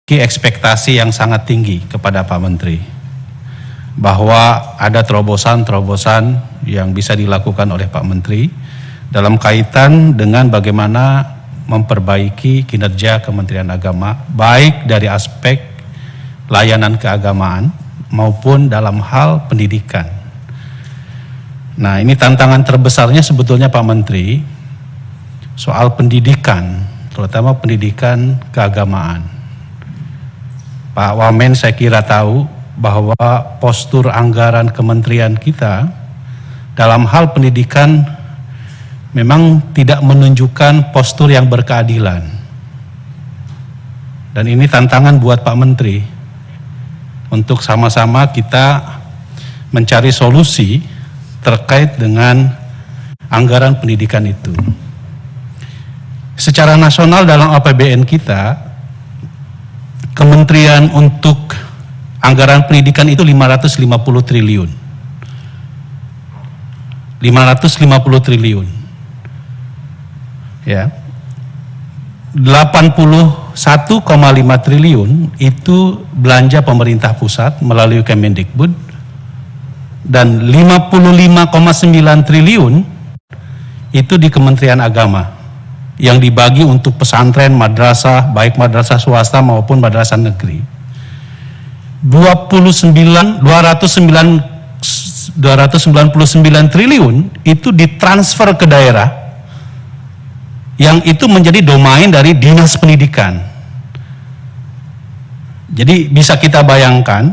ekspektasi yang sangat tinggi kepada Pak Menteri bahwa ada terobosan-terobosan yang bisa dilakukan oleh Pak Menteri dalam kaitan dengan bagaimana memperbaiki kinerja Kementerian Agama, baik dari aspek layanan keagamaan maupun dalam hal pendidikan. Nah, ini tantangan terbesarnya sebetulnya Pak Menteri soal pendidikan, terutama pendidikan keagamaan. Pak Wamen saya kira tahu bahwa postur anggaran kementerian kita dalam hal pendidikan memang tidak menunjukkan postur yang berkeadilan. Dan ini tantangan buat Pak Menteri untuk sama-sama kita mencari solusi terkait dengan anggaran pendidikan itu. Secara nasional dalam APBN kita, kementerian untuk anggaran pendidikan itu 550 triliun. 550 triliun. Ya. 81,5 triliun itu belanja pemerintah pusat melalui Kemendikbud dan 55,9 triliun itu di Kementerian Agama yang dibagi untuk pesantren, madrasah, baik madrasah swasta maupun madrasah negeri. 299 triliun itu ditransfer ke daerah, yang itu menjadi domain dari Dinas Pendidikan. Jadi bisa kita bayangkan,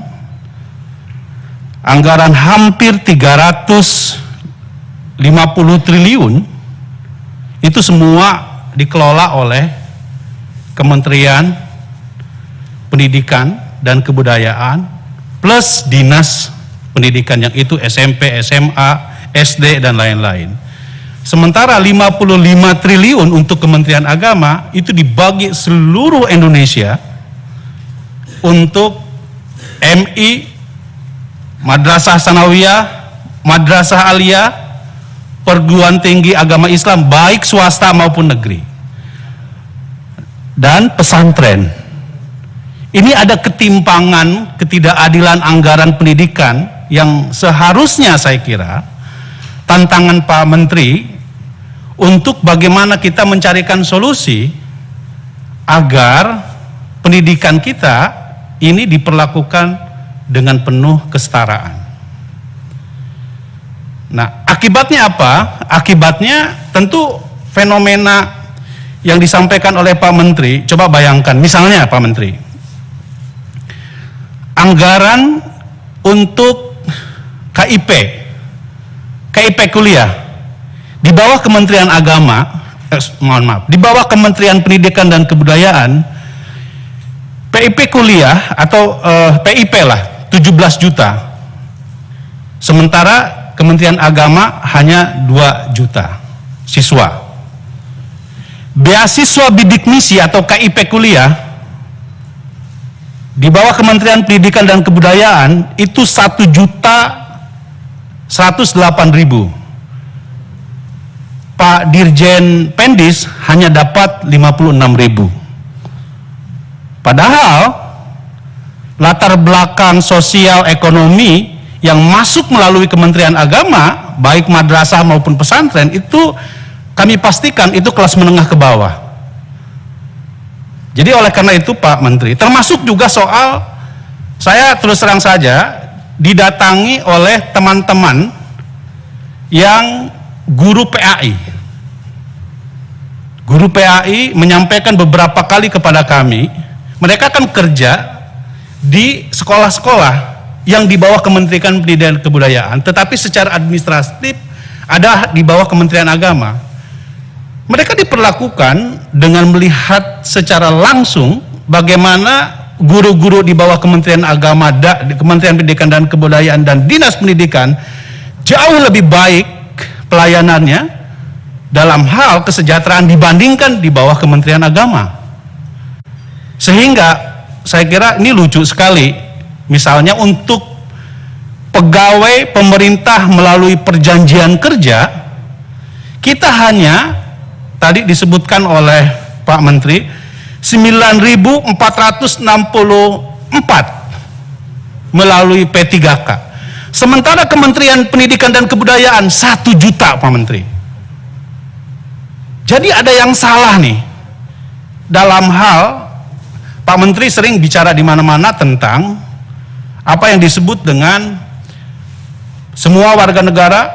anggaran hampir 350 triliun itu semua dikelola oleh Kementerian Pendidikan dan Kebudayaan plus Dinas Pendidikan, yang itu SMP, SMA, SD dan lain-lain. Sementara 55 triliun untuk Kementerian Agama itu dibagi seluruh Indonesia untuk MI, Madrasah Sanawiyah, Madrasah Aliyah, perguruan tinggi agama Islam baik swasta maupun negeri, dan pesantren. Ini ada ketimpangan, ketidakadilan anggaran pendidikan yang seharusnya saya kira tantangan Pak Menteri untuk bagaimana kita mencarikan solusi agar pendidikan kita ini diperlakukan dengan penuh kesetaraan. Nah, akibatnya apa? Akibatnya tentu fenomena yang disampaikan oleh Pak Menteri. Coba bayangkan, misalnya Pak Menteri, anggaran untuk KIP kuliah di bawah Kementerian Agama, di bawah Kementerian Pendidikan dan Kebudayaan, PIP kuliah atau PIP lah 17 juta. Sementara Kementerian Agama hanya 2 juta siswa. Beasiswa bidik misi atau KIP kuliah di bawah Kementerian Pendidikan dan Kebudayaan itu 1.108.000. Pak Dirjen Pendis hanya dapat 56.000. Padahal latar belakang sosial ekonomi yang masuk melalui Kementerian Agama, baik madrasah maupun pesantren, itu kami pastikan itu kelas menengah ke bawah. Jadi oleh karena itu Pak Menteri, termasuk juga soal, saya terus terang saja didatangi oleh teman-teman yang guru PAI. Guru PAI menyampaikan beberapa kali kepada kami, mereka kan kerja di sekolah-sekolah yang di bawah Kementerian Pendidikan dan Kebudayaan, tetapi secara administratif ada di bawah Kementerian Agama. Mereka diperlakukan dengan melihat secara langsung bagaimana guru-guru di bawah Kementerian Agama, Kementerian Pendidikan dan Kebudayaan dan Dinas Pendidikan jauh lebih baik pelayanannya dalam hal kesejahteraan dibandingkan di bawah Kementerian Agama. Sehingga saya kira ini lucu sekali. Misalnya untuk pegawai pemerintah melalui perjanjian kerja, kita hanya, tadi disebutkan oleh Pak Menteri, 9.464 melalui P3K. Sementara Kementerian Pendidikan dan Kebudayaan 1 juta, Pak Menteri. Jadi ada yang salah nih dalam hal Pak Menteri sering bicara di mana-mana tentang apa yang disebut dengan semua warga negara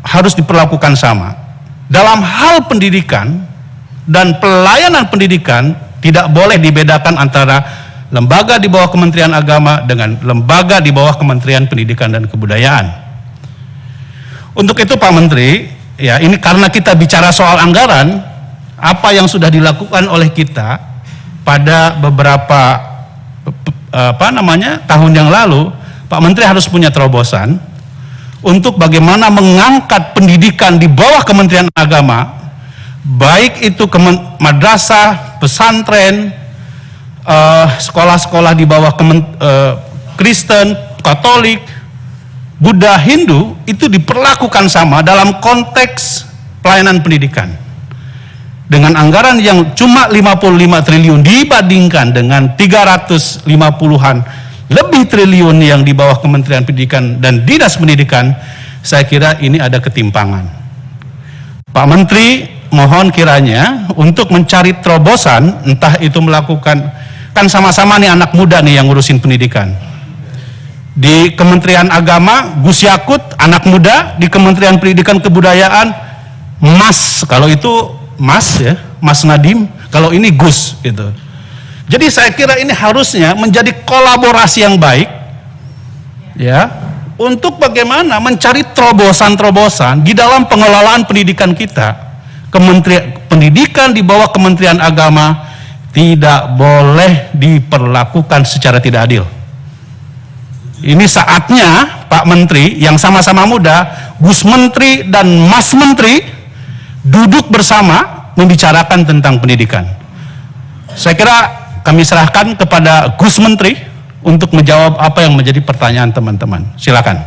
harus diperlakukan sama. Dalam hal pendidikan dan pelayanan pendidikan tidak boleh dibedakan antara lembaga di bawah Kementerian Agama dengan lembaga di bawah Kementerian Pendidikan dan Kebudayaan. Untuk itu Pak Menteri, ya ini karena kita bicara soal anggaran, apa yang sudah dilakukan oleh kita pada beberapa tahun yang lalu, Pak Menteri harus punya terobosan untuk bagaimana mengangkat pendidikan di bawah Kementerian Agama, baik itu madrasah, pesantren, sekolah-sekolah di bawah Kristen, Katolik, Buddha, Hindu, itu diperlakukan sama dalam konteks pelayanan pendidikan. Dengan anggaran yang cuma 55 triliun dibandingkan dengan 350-an lebih triliun yang di bawah Kementerian Pendidikan dan Dinas Pendidikan, saya kira ini ada ketimpangan. Pak Menteri, mohon kiranya untuk mencari terobosan, entah itu melakukan, kan sama-sama nih anak muda nih yang ngurusin pendidikan. Di Kementerian Agama, Gus Yakut, anak muda, di Kementerian Pendidikan Kebudayaan, Mas, kalau itu Mas ya, Mas Nadiem, kalau ini Gus gitu. Jadi saya kira ini harusnya menjadi kolaborasi yang baik ya untuk bagaimana mencari terobosan-terobosan di dalam pengelolaan pendidikan kita. Kementerian Pendidikan di bawah Kementerian Agama tidak boleh diperlakukan secara tidak adil. Ini saatnya Pak Menteri yang sama-sama muda, Gus Menteri dan Mas Menteri duduk bersama membicarakan tentang pendidikan. Saya kira kami serahkan kepada Gus Menteri untuk menjawab apa yang menjadi pertanyaan teman-teman. Silakan.